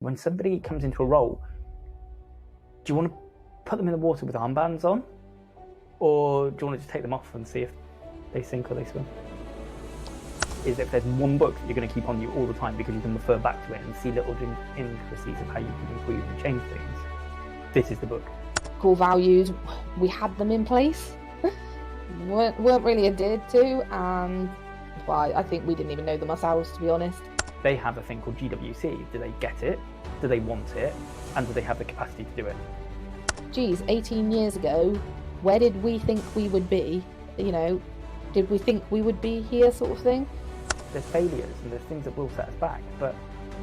When somebody comes into a role, do you want to put them in the water with armbands on? Or do you want to just take them off and see if they sink or they swim? Is if there's one book that you're going to keep on you all the time because you can refer back to it and see little intricacies of how you can improve and change things, this is the book. Core values, we had them in place. weren't really adhered to, and well, I think we didn't even know them ourselves, to be honest. They have a thing called GWC. Do they get it? Do they want it? And do they have the capacity to do it? Geez, 18 years ago, where did we think we would be? Did we think we would be here, sort of thing? There's failures and there's things that will set us back, but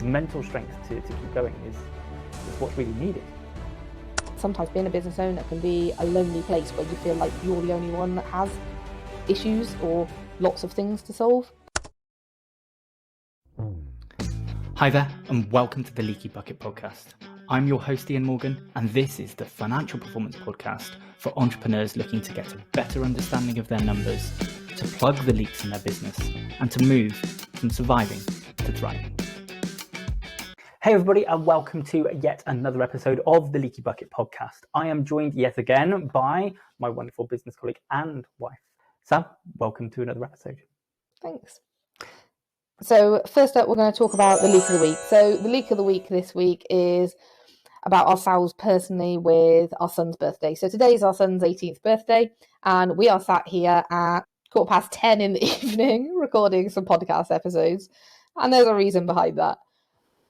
mental strength to keep going is what's really needed. Sometimes being a business owner can be a lonely place where you feel like you're the only one that has issues or lots of things to solve. Hi there, and welcome to the Leaky Bucket Podcast. I'm your host, Ian Morgan, and this is the financial performance podcast for entrepreneurs looking to get a better understanding of their numbers, to plug the leaks in their business, and to move from surviving to thriving. Hey everybody, and welcome to yet another episode of the Leaky Bucket Podcast. I am joined yet again by my wonderful business colleague and wife. Sam, welcome to another episode. Thanks. So first up, we're going to talk about the leak of the week. So the leak of the week this week is about ourselves personally with our son's birthday. So today is our son's 18th birthday, and we are sat here at 10:15 in the evening recording some podcast episodes, and there's a reason behind that.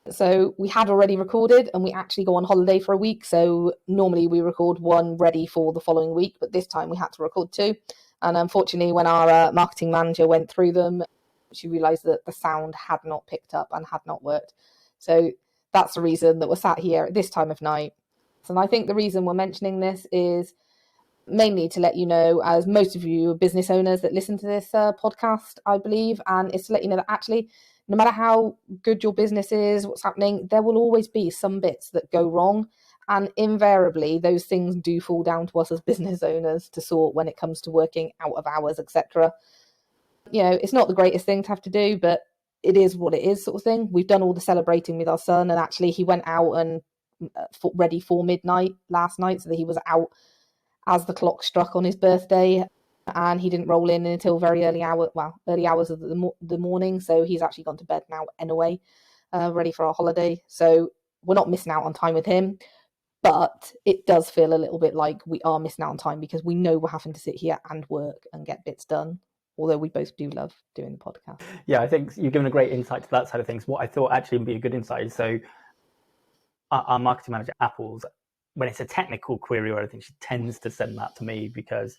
So we had already recorded, and we actually go on holiday for a week. So normally we record one ready for the following week, but this time we had to record two. And unfortunately, when our marketing manager went through them, she realised that the sound had not picked up and had not worked. So that's the reason that we're sat here at this time of night. And I think the reason we're mentioning this is mainly to let you know, as most of you are business owners that listen to this podcast, I believe, and it's to let you know that actually, no matter how good your business is, what's happening, there will always be some bits that go wrong. And invariably, those things do fall down to us as business owners to sort when it comes to working out of hours, etc. It's not the greatest thing to have to do, but it is what it is, sort of thing. We've done all the celebrating with our son, and actually he went out and ready for midnight last night, so that he was out as the clock struck on his birthday, and he didn't roll in until very early hours of the morning. So he's actually gone to bed now anyway, ready for our holiday. So we're not missing out on time with him, but it does feel a little bit like we are missing out on time because we know we're having to sit here and work and get bits done. Although we both do love doing the podcast. Yeah, I think you've given a great insight to that side of things. What I thought actually would be a good insight is, so our marketing manager, Apples, when it's a technical query or anything, she tends to send that to me because,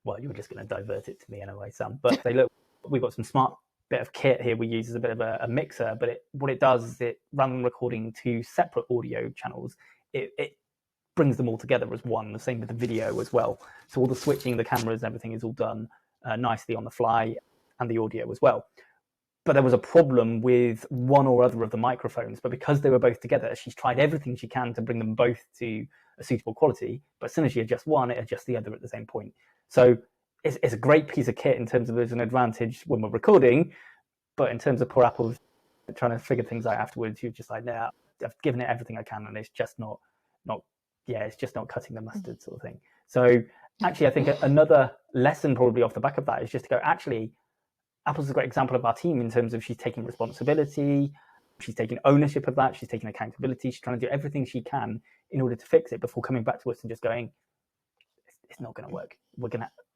well, you're just going to divert it to me anyway, Sam. But say, look, we've got some smart bit of kit here we use as a bit of a mixer, but what it does is it, rather than recording two separate audio channels, it brings them all together as one. The same with the video as well. So all the switching, the cameras, everything is all done nicely on the fly, and the audio as well. But there was a problem with one or other of the microphones, but because they were both together, she's tried everything she can to bring them both to a suitable quality, but as soon as she adjusts one, it adjusts the other at the same point. So it's a great piece of kit in terms of there's an advantage when we're recording, but in terms of poor Apple trying to figure things out afterwards, you're just like, nah, I've given it everything I can, and it's just not cutting the mustard, sort of thing. So actually, I think another lesson probably off the back of that is just to go, actually, Apple's a great example of our team in terms of she's taking responsibility, she's taking ownership of that, she's taking accountability, she's trying to do everything she can in order to fix it before coming back to us and just going, it's not going to work.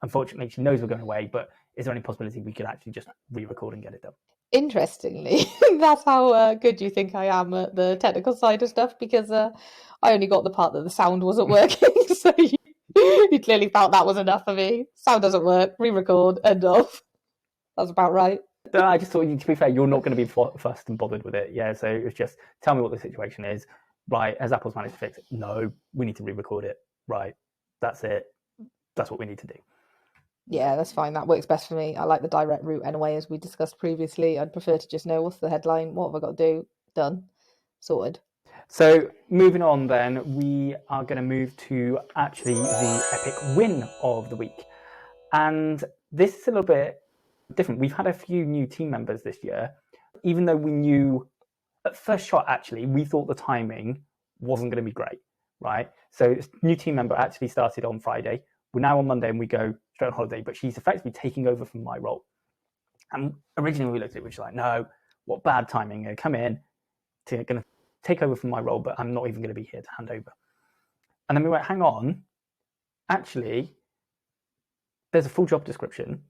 Unfortunately, she knows we're going away, but is there any possibility we could actually just re-record and get it done? Interestingly, that's how good you think I am at the technical side of stuff, because I only got the part that the sound wasn't working, so you clearly felt that was enough for me. Sound doesn't work, re-record, end off. That's about right. I just thought, to be fair, you're not going to be fussed and bothered with it. Yeah, so it's just, tell me what the situation is. Right, has Apple's managed to fix it? No, we need to re-record it. Right, that's it. That's what we need to do. Yeah, that's fine. That works best for me. I like the direct route anyway, as we discussed previously. I'd prefer to just know what's the headline, what have I got to do, done, sorted. So moving on then, we are going to move to actually the epic win of the week. And this is a little bit different. We've had a few new team members this year. Even though we knew at first shot, actually, we thought the timing wasn't going to be great, right? So this new team member actually started on Friday. We're now on Monday and we go straight on holiday, but she's effectively taking over from my role. And originally we looked at it, we were like, no, what bad timing. Going to come in, going to take over from my role, but I'm not even going to be here to hand over. And then we went, hang on, actually, there's a full job description.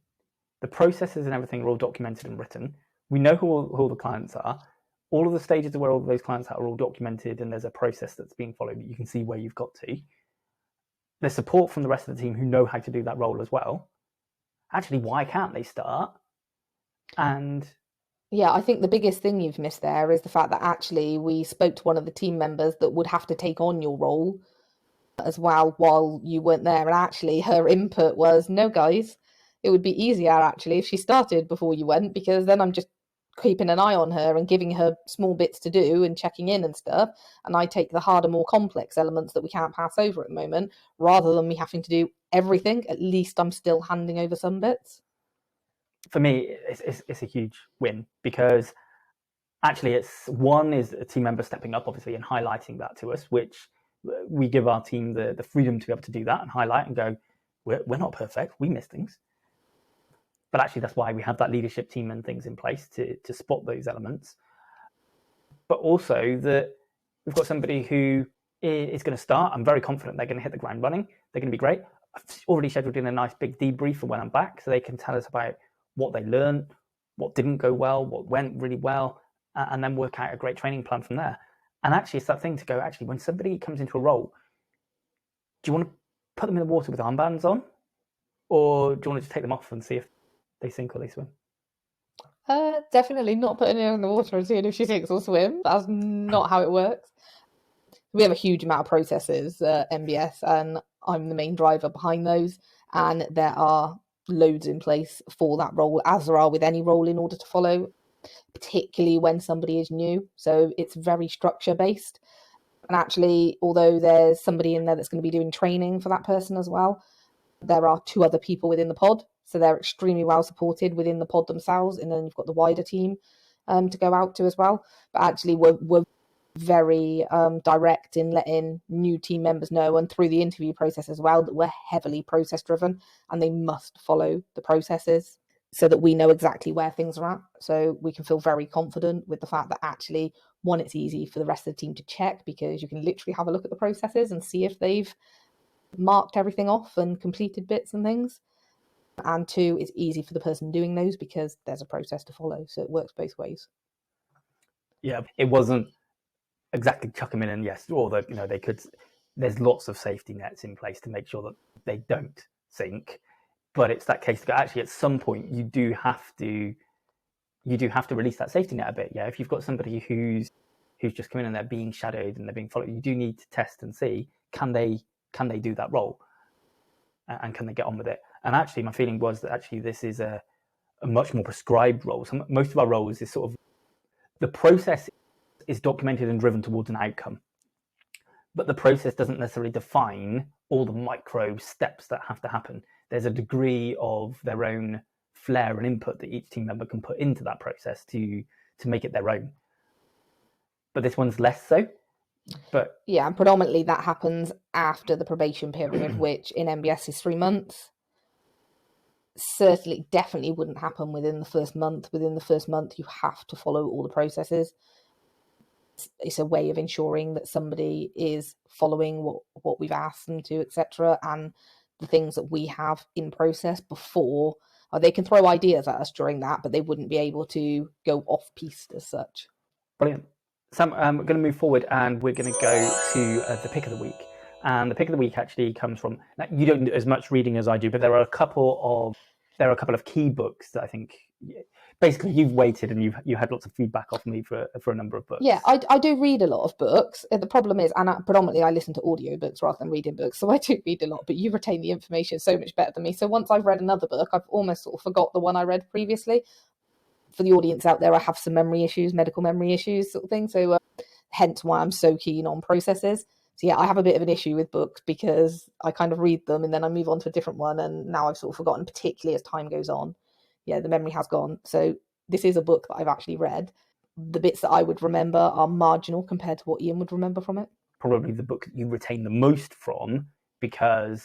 The processes and everything are all documented and written. We know who all the clients are. All of the stages of where all of those clients are all documented, and there's a process that's being followed that you can see where you've got to. There's support from the rest of the team who know how to do that role as well. Actually, why can't they start? And yeah, I think the biggest thing you've missed there is the fact that actually we spoke to one of the team members that would have to take on your role as well while you weren't there. And actually her input was, no, guys, it would be easier actually if she started before you went, because then I'm just keeping an eye on her and giving her small bits to do and checking in and stuff. And I take the harder, more complex elements that we can't pass over at the moment, rather than me having to do everything. At least I'm still handing over some bits. For me, it's a huge win, because actually it's a team member stepping up, obviously, and highlighting that to us, which we give our team the freedom to be able to do that and highlight and go, we're not perfect, we miss things. But actually that's why we have that leadership team and things in place to spot those elements. But also that we've got somebody who is going to start. I'm very confident they're going to hit the ground running. They're going to be great. I've already scheduled in a nice big debrief for when I'm back, so they can tell us about what they learned, what didn't go well, what went really well, and then work out a great training plan from there. And actually, it's that thing to go, actually, when somebody comes into a role, do you want to put them in the water with armbands on? Or do you want to just take them off and see if they sink or they swim? Definitely not putting her in the water and seeing if she sinks or swims. That's not how it works. We have a huge amount of processes at MBS, and I'm the main driver behind those. And there are loads in place for that role, as there are with any role, in order to follow, particularly when somebody is new. So it's very structure based. And actually, although there's somebody in there that's going to be doing training for that person as well, there are 2 other people within the pod. So they're extremely well supported within the pod themselves. And then you've got the wider team to go out to as well. But actually, we're very direct in letting new team members know, and through the interview process as well, that we're heavily process driven and they must follow the processes so that we know exactly where things are at. So we can feel very confident with the fact that actually, one, it's easy for the rest of the team to check, because you can literally have a look at the processes and see if they've marked everything off and completed bits and things. And 2, it's easy for the person doing those because there's a process to follow. So it works both ways. Yeah, it wasn't exactly chuck them in and yes, or that, they could. There's lots of safety nets in place to make sure that they don't sink. But it's that case that actually at some point you do have to release that safety net a bit. Yeah, if you've got somebody who's just come in and they're being shadowed and they're being followed, you do need to test and see, can they do that role, and can they get on with it? And actually, my feeling was that actually this is a much more prescribed role. So most of our roles is sort of the process is documented and driven towards an outcome, but the process doesn't necessarily define all the micro steps that have to happen. There's a degree of their own flair and input that each team member can put into that process to make it their own. But this one's less so. But yeah, and predominantly that happens after the probation period, which in MBS is 3 months. Certainly, definitely wouldn't happen within the first month. Within the first month, you have to follow all the processes. It's a way of ensuring that somebody is following what we've asked them to, etc., and the things that we have in process before. They can throw ideas at us during that, but they wouldn't be able to go off piste as such. Brilliant. Sam, we're going to move forward and we're going to go to the pick of the week. And the pick of the week actually comes from, now, you don't do as much reading as I do, but there are a couple of key books that I think, basically you've waited and you had lots of feedback off me for a number of books. Yeah, I do read a lot of books. The problem is, and predominantly I listen to audiobooks rather than reading books, so I do read a lot, but you retain the information so much better than me. So once I've read another book, I've almost sort of forgot the one I read previously. For the audience out there, I have some medical memory issues sort of thing. So hence why I'm so keen on processes. So yeah, I have a bit of an issue with books because I kind of read them and then I move on to a different one. And now I've sort of forgotten, particularly as time goes on. Yeah, the memory has gone. So this is a book that I've actually read. the bits that I would remember are marginal compared to what Ian would remember from it. Probably the book that you retain the most from, because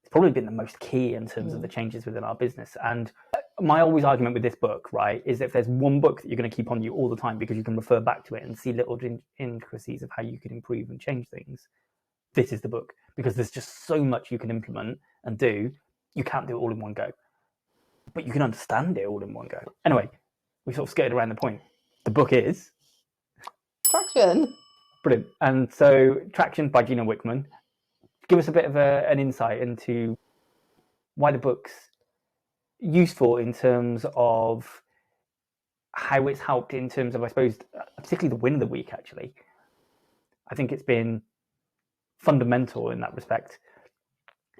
it's probably been the most key in terms of the changes within our business. And my always argument with this book, right, is if there's one book that you're going to keep on you all the time because you can refer back to it and see little intricacies of how you could improve and change things, this is the book, because there's just so much you can implement and do. You can't do it all in one go, but you can understand it all in one go. Anyway, we sort of skirted around the point. The book is Traction. brilliant. And so Traction by Gino Wickman. Give us a bit of an insight into why the book's useful in terms of how it's helped in terms of, I suppose, particularly the win of the week, actually. I think it's been fundamental in that respect.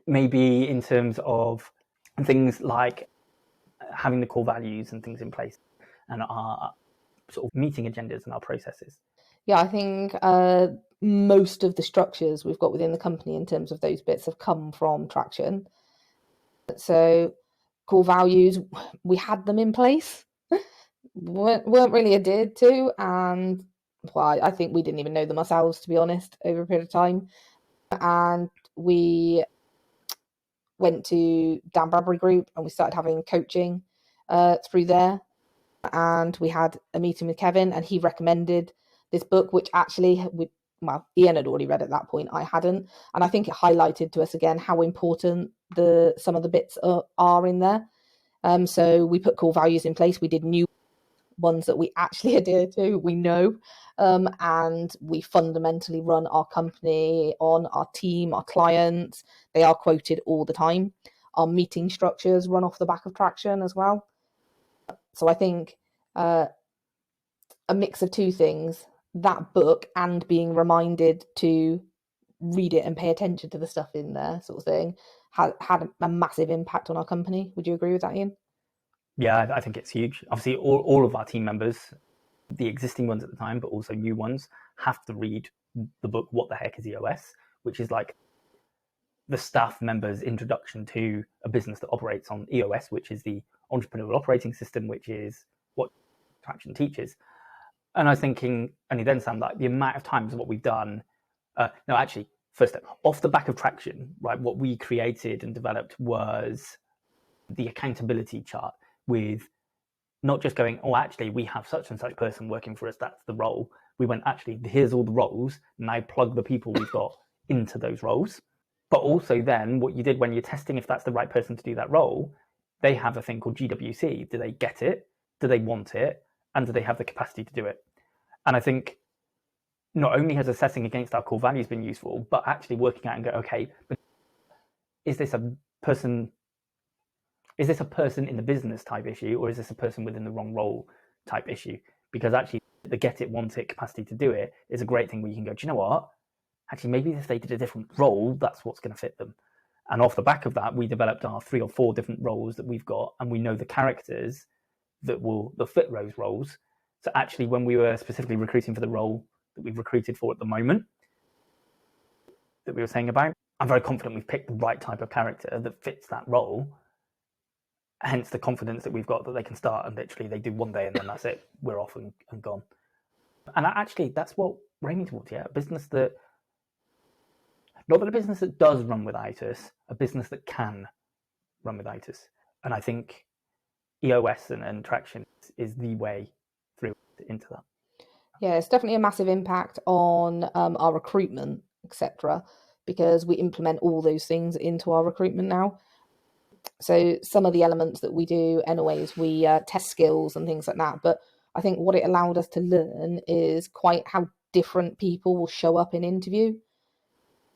Maybe in terms of things like having the core values and things in place and our sort of meeting agendas and our processes. Yeah, I think most of the structures we've got within the company in terms of those bits have come from Traction. So core values, we had them in place, weren't really adhered to, and well, I think we didn't even know them ourselves, to be honest, over a period of time. And we went to Dan Bradbury Group and we started having coaching through there. And we had a meeting with Kevin and he recommended this book, which actually, Ian had already read at that point, I hadn't. And I think it highlighted to us again how important some of the bits are in there. So we put core values in place. We did new ones that we actually adhere to, we know. And we fundamentally run our company on our team, our clients. They are quoted all the time. Our meeting structures run off the back of Traction as well. So I think a mix of two things, that book and being reminded to read it and pay attention to the stuff in there sort of thing, had a massive impact on our company. Would you agree with that, Ian? Yeah, I think it's huge. Obviously, all of our team members, the existing ones at the time, but also new ones, have to read the book, What the Heck is EOS, which is like the staff members' introduction to a business that operates on EOS, which is the entrepreneurial operating system, which is what Traction teaches. And I was thinking, only then, Sam, like the amount of times what we've done. No, actually, first step, off the back of Traction, right? What we created and developed was the accountability chart with not just going, oh, actually, we have such and such person working for us. That's the role. We went, actually, here's all the roles. Now plug the people we've got into those roles. But also then what you did when you're testing if that's the right person to do that role, they have a thing called GWC. Do they get it? Do they want it? And do they have the capacity to do it? And I think not only has assessing against our core values been useful, but actually working out and go, okay, but is this a person in the business type issue, or is this a person within the wrong role type issue? Because actually the get it, want it capacity to do it is a great thing where you can go, do you know what? Actually, maybe if they did a different role, that's what's going to fit them. And off the back of that, we developed our 3 or 4 different roles that we've got, and we know the characters that fit those roles. So actually, when we were specifically recruiting for the role that we've recruited for at the moment, that we were saying about, I'm very confident we've picked the right type of character that fits that role. Hence the confidence that we've got that they can start and literally they do one day and then that's it. We're off and gone. And actually, that's what we're aiming towards. Yeah, a business that, not a business that does run without us, a business that can run without us. And I think EOS and Traction is the way through into that. Yeah, it's definitely a massive impact on our recruitment, etc., because we implement all those things into our recruitment now. So some of the elements that we do anyways, we test skills and things like that. But I think what it allowed us to learn is quite how different people will show up in interview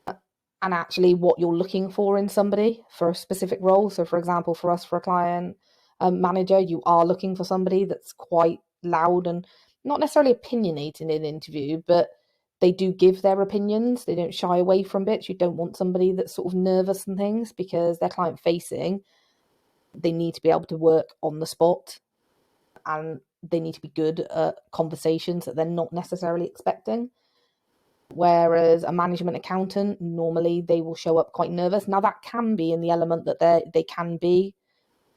and actually what you're looking for in somebody for a specific role. So for example, for us, for a client manager, you are looking for somebody that's quite loud and not necessarily opinionated in an interview, but they do give their opinions. They don't shy away from bits. You don't want somebody that's sort of nervous and things because they're client facing. They need to be able to work on the spot and they need to be good at conversations that they're not necessarily expecting. Whereas a management accountant, normally they will show up quite nervous. Now that can be in the element that they can be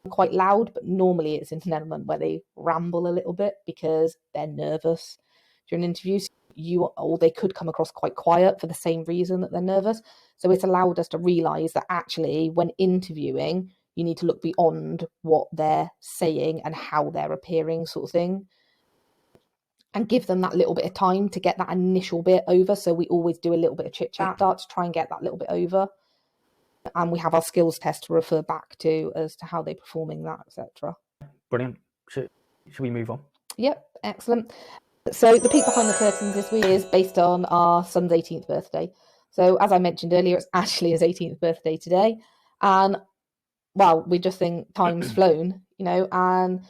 quite loud, but normally it's in an element where they ramble a little bit because they're nervous during interviews. Or they could come across quite quiet for the same reason that they're nervous. So it's allowed us to realise that actually when interviewing, you need to look beyond what they're saying and how they're appearing, sort of thing, and give them that little bit of time to get that initial bit over. So we always do a little bit of chit chat to try and get that little bit over. And we have our skills test to refer back to as to how they're performing that, etc. Brilliant. Should we move on? Yep, excellent. So the peek behind the curtains this week is based on our son's 18th birthday. So as I mentioned earlier, it's actually his 18th birthday today. And well, we just think time's flown, and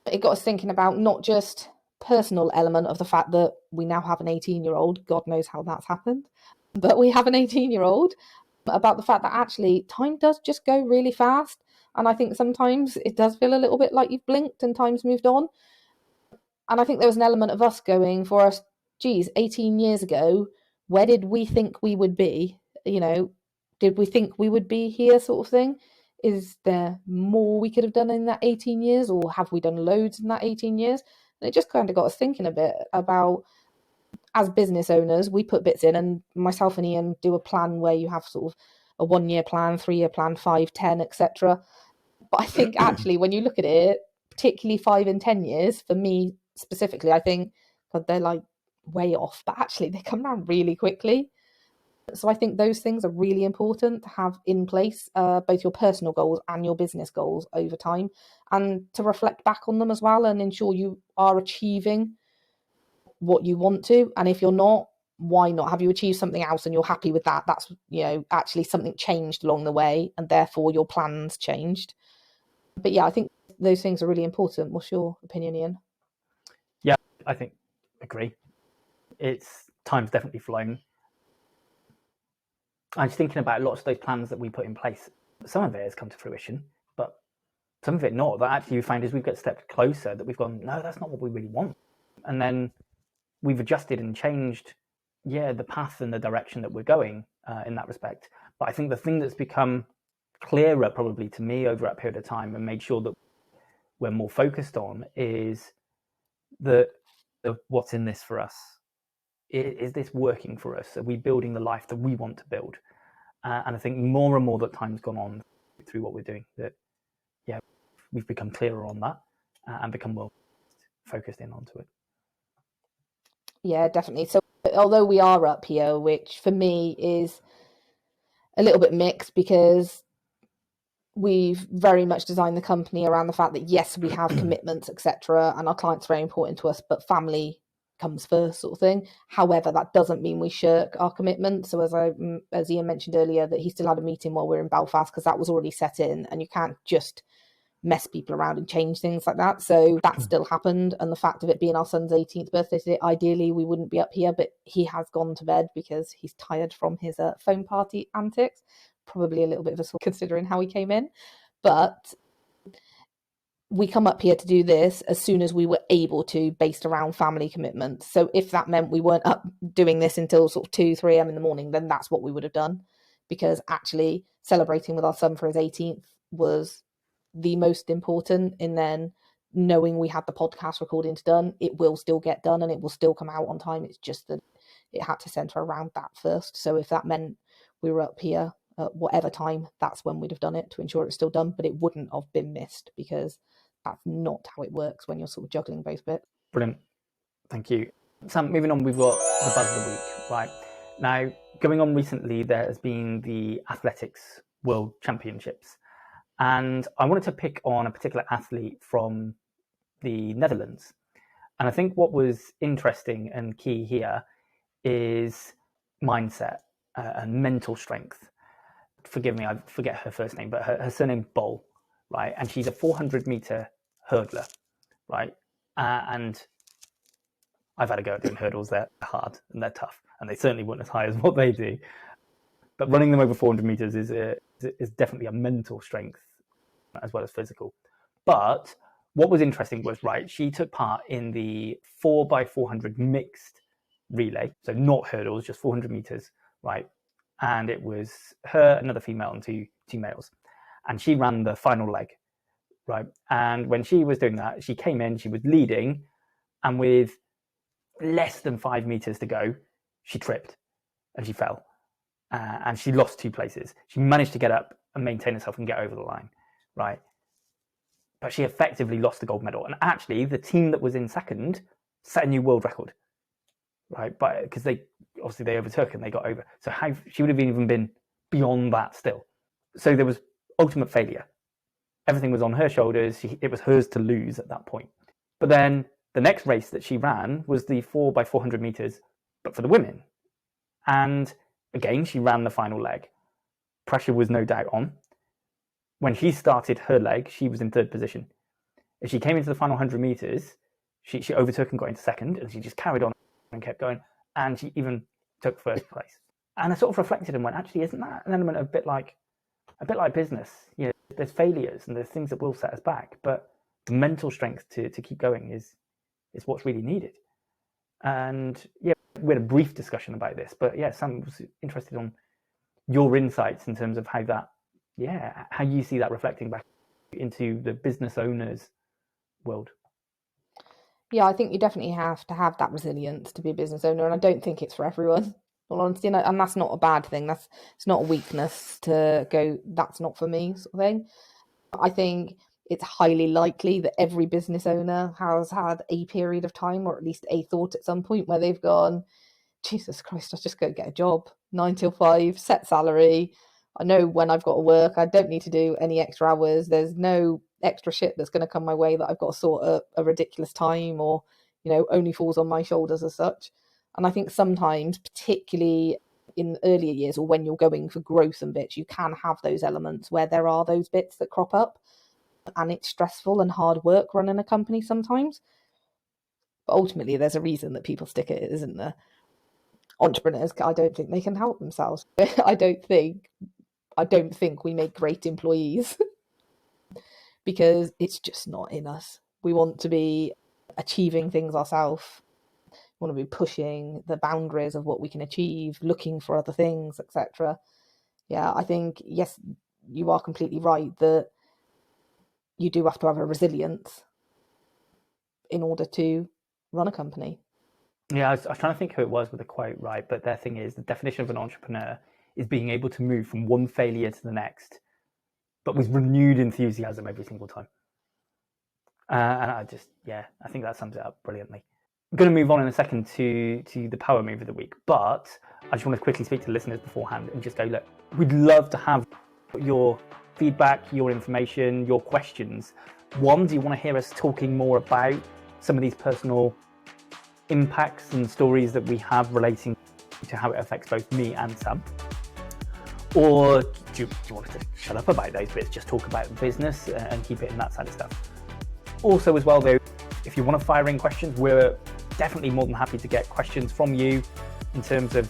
it got us thinking about not just personal element of the fact that we now have an 18-year-old, God knows how that's happened, but we have an 18-year-old, about the fact that actually time does just go really fast. And I think sometimes it does feel a little bit like you've blinked and time's moved on. And I think there was an element of us going for us, 18 years ago, where did we think we would be? Did we think we would be here, sort of thing? Is there more we could have done in that 18 years, or have we done loads in that 18 years? And it just kind of got us thinking a bit about, as business owners, we put bits in, and myself and Ian do a plan where you have sort of a 1-year plan, 3-year plan, 5, 10, etc. But I think actually when you look at it, particularly 5 and 10 years, for me specifically, I think God, they're like way off, but actually they come around really quickly. So I think those things are really important to have in place, both your personal goals and your business goals over time, and to reflect back on them as well and ensure you are achieving what you want to. And if you're not, why not? Have you achieved something else and you're happy with that? That's, actually something changed along the way and therefore your plans changed. But yeah, I think those things are really important. What's your opinion, Ian? Yeah, I think agree. Time's definitely flown. I'm just thinking about lots of those plans that we put in place. Some of it has come to fruition, but some of it not. That actually we find as we've got stepped closer that we've gone, no, that's not what we really want. And then we've adjusted and changed, the path and the direction that we're going in that respect. But I think the thing that's become clearer probably to me over that period of time and made sure that we're more focused on is the what's in this for us. Is this working for us? Are we building the life that we want to build? And I think more and more that time's gone on through what we're doing, that we've become clearer on that and become more focused in onto it. Yeah, definitely. So although we are up here, which for me is a little bit mixed, because we've very much designed the company around the fact that yes, we have commitments, etc., and our clients are very important to us, but family comes first, sort of thing. However, that doesn't mean we shirk our commitment. So as Ian mentioned earlier, that he still had a meeting while we were in Belfast because that was already set in, and you can't just mess people around and change things like that. So that still happened. And the fact of it being our son's 18th birthday today, ideally we wouldn't be up here, but he has gone to bed because he's tired from his phone party antics. Probably a little bit of a sort considering how he came in. But we come up here to do this as soon as we were able to, based around family commitments. So if that meant we weren't up doing this until sort of 2-3 a.m. in the morning, then that's what we would have done, because actually celebrating with our son for his 18th was the most important. And then knowing we had the podcast recordings done, it will still get done and it will still come out on time. It's just that it had to center around that first. So if that meant we were up here at whatever time, that's when we'd have done it to ensure it's still done, but it wouldn't have been missed, because that's not how it works when you're sort of juggling both bits. Brilliant. Thank you. Sam, moving on, we've got the buzz of the week, right? Now, going on recently, there has been the Athletics World Championships. And I wanted to pick on a particular athlete from the Netherlands. And I think what was interesting and key here is mindset and mental strength. Forgive me, I forget her first name, but her surname Bol, right? And she's a 400-meter hurdler, right? And I've had a go at doing hurdles. They're hard and they're tough, and they certainly weren't as high as what they do. But running them over 400 meters is definitely a mental strength as well as physical. But what was interesting was, right, she took part in the 4x400 mixed relay. So not hurdles, just 400 meters, right? And it was her, another female, and two males. And she ran the final leg. right? And when she was doing that, she came in, she was leading, and with less than 5 meters to go, she tripped and she fell. And she lost 2 places. She managed to get up and maintain herself and get over the line, right? But she effectively lost the gold medal. And actually, the team that was in second set a new world record, right? But because they overtook and they got over. So how she would have even been beyond that still. So there was ultimate failure. Everything was on her shoulders. It was hers to lose at that point. But then the next race that she ran was the 4x400 meters, but for the women. And again, she ran the final leg. Pressure was no doubt on. When she started her leg, she was in 3rd position. As she came into the final 100 meters, she overtook and got into 2nd, and she just carried on and kept going. And she even took 1st place. And I sort of reflected and went, actually, isn't that an element of a bit like business? You know, there's failures and there's things that will set us back, but the mental strength to keep going is what's really needed. And yeah, we had a brief discussion about this, but yeah, Sam was interested on your insights in terms of how you see that reflecting back into the business owner's world. Yeah, I think you definitely have to have that resilience to be a business owner, and I don't think it's for everyone, in all honesty, and that's not a bad thing. It's not a weakness to go, that's not for me, sort of thing. I think it's highly likely that every business owner has had a period of time, or at least a thought at some point, where they've gone, Jesus Christ, I'll just go get a job, 9 till 5, set salary. I know when I've got to work, I don't need to do any extra hours. There's no extra shit that's going to come my way that I've got to sort at a ridiculous time, or, only falls on my shoulders as such. And I think sometimes, particularly in earlier years, or when you're going for growth and bits, you can have those elements where there are those bits that crop up, and it's stressful and hard work running a company sometimes. But ultimately, there's a reason that people stick at it, isn't there? Entrepreneurs, I don't think they can help themselves. I don't think we make great employees because it's just not in us. We want to be achieving things ourselves. We want to be pushing the boundaries of what we can achieve, looking for other things, etc. Yeah, I think, yes, you are completely right that you do have to have a resilience in order to run a company. Yeah, I was trying to think who it was with the quote, right? But their thing is, the definition of an entrepreneur is being able to move from one failure to the next, but with renewed enthusiasm every single time. And I think that sums it up brilliantly. I'm going to move on in a second to the power move of the week, but I just want to quickly speak to the listeners beforehand and just go, look, we'd love to have your feedback, your information, your questions. One, do you want to hear us talking more about some of these personal impacts and stories that we have relating to how it affects both me and Sam? Or do you want us to shut up about those bits, just talk about business and keep it in that side of stuff? Also as well though, if you want to fire in questions, we're definitely more than happy to get questions from you in terms of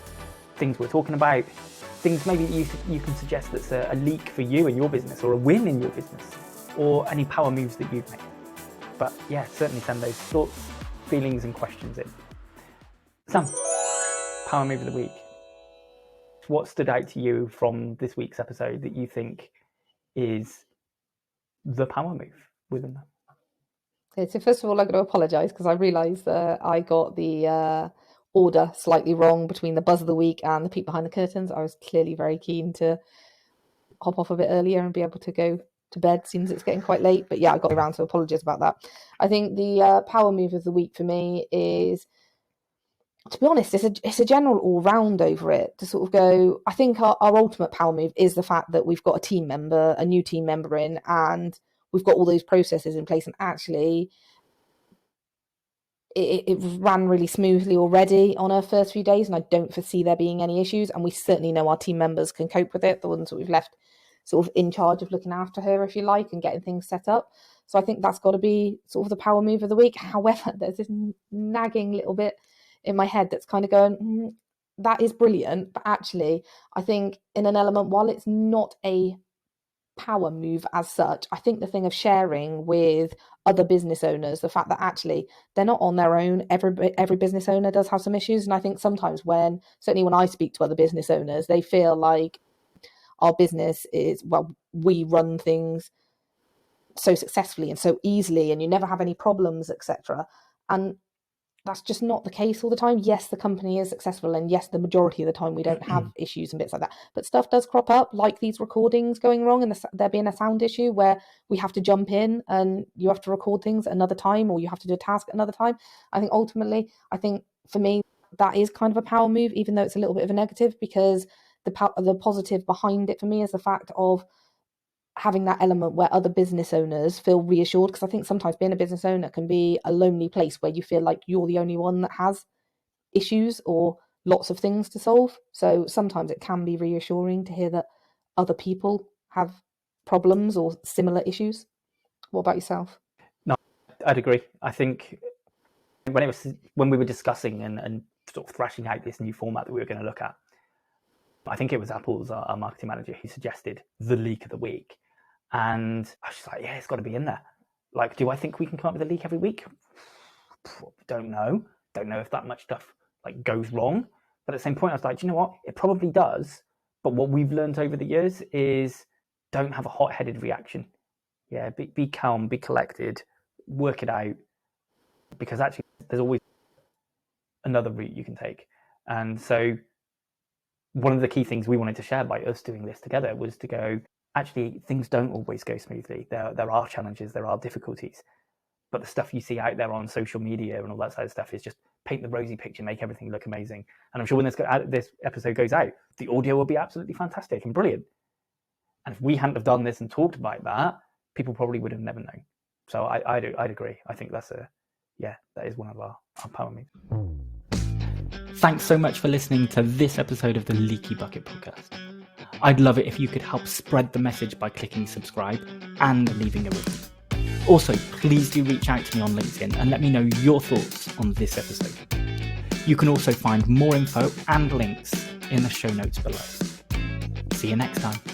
things we're talking about, things maybe you can suggest that's a leak for you in your business, or a win in your business, or any power moves that you've made. But yeah, certainly send those thoughts, feelings and questions in. Sam, power move of the week. What stood out to you from this week's episode that you think is the power move within that? Okay, so first of all, I'm going to apologise because I realised that I got the order slightly wrong between the buzz of the week and the peek behind the curtains. I was clearly very keen to hop off a bit earlier and be able to go to bed since it's getting quite late. But yeah, I got around, so apologies about that. I think the power move of the week for me is, to be honest, it's a general all-round over it, to sort of go, I think our ultimate power move is the fact that we've got a new team member in, and we've got all those processes in place, and actually it ran really smoothly already on our first few days, and I don't foresee there being any issues, and we certainly know our team members can cope with it, the ones that we've left sort of in charge of looking after her, if you like, and getting things set up. So I think that's got to be sort of the power move of the week. However, there's this nagging little bit in my head that's kind of going, that is brilliant, but actually I think in an element, while it's not a power move as such, I think the thing of sharing with other business owners, the fact that actually they're not on their own, every business owner does have some issues, and I think sometimes certainly when I speak to other business owners, they feel like our business is, well, we run things so successfully and so easily, and you never have any problems, etc. And that's just not the case all the time. Yes, the company is successful, and yes, the majority of the time we don't have issues and bits like that. But stuff does crop up, like these recordings going wrong and there being a sound issue where we have to jump in and you have to record things another time, or you have to do a task another time. I think ultimately, for me, that is kind of a power move, even though it's a little bit of a negative, because the positive behind it for me is the fact of having that element where other business owners feel reassured, because I think sometimes being a business owner can be a lonely place where you feel like you're the only one that has issues or lots of things to solve. So sometimes it can be reassuring to hear that other people have problems or similar issues. What about yourself? No, I'd agree. I think when we were discussing and sort of thrashing out this new format that we were going to look at, I think it was Apple's our marketing manager who suggested the leak of the week. And I was just like, yeah, it's got to be in there. Like, do I think we can come up with a leak every week? Don't know. Don't know if that much stuff like goes wrong. But at the same point, I was like, do you know what? It probably does. But what we've learned over the years is don't have a hot-headed reaction. Yeah, be calm, be collected, work it out. Because actually, there's always another route you can take. And so one of the key things we wanted to share by us doing this together was to go, actually, things don't always go smoothly. There are challenges, there are difficulties. But the stuff you see out there on social media and all that sort of stuff is just paint the rosy picture, make everything look amazing. And I'm sure when this episode goes out, the audio will be absolutely fantastic and brilliant. And if we hadn't have done this and talked about that, people probably would have never known. So I'd agree. I think that is one of our power moves. Thanks so much for listening to this episode of the Leaky Bucket Podcast. I'd love it if you could help spread the message by clicking subscribe and leaving a review. Also, please do reach out to me on LinkedIn and let me know your thoughts on this episode. You can also find more info and links in the show notes below. See you next time.